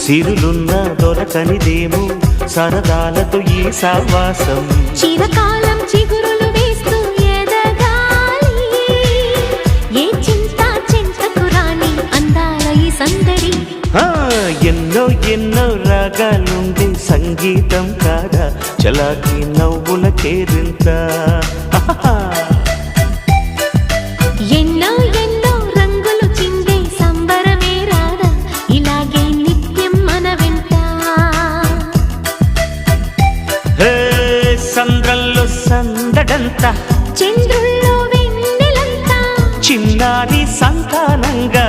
సిరులున్న దొరకనిదేమో సరదాలతో ఈ సావాసం చిరకాలం చిగురులు వేస్తూ ఎదగాలి ఏ చింత చింతకు రాని అందాల ఈ సందడి ఎన్నో ఎన్నో రాగాలుండే సంగీతం కాదా చలాకి నవ్వుల కేరింత ఎన్నో ఎన్నో రంగులు చిందే సంబరమే రాదా ఇలాగే నిత్యం మన వెంట సంద్రంలో సందడంతా చంద్రుల్లో వెన్నెలంతా చిన్నారి సంతానంగా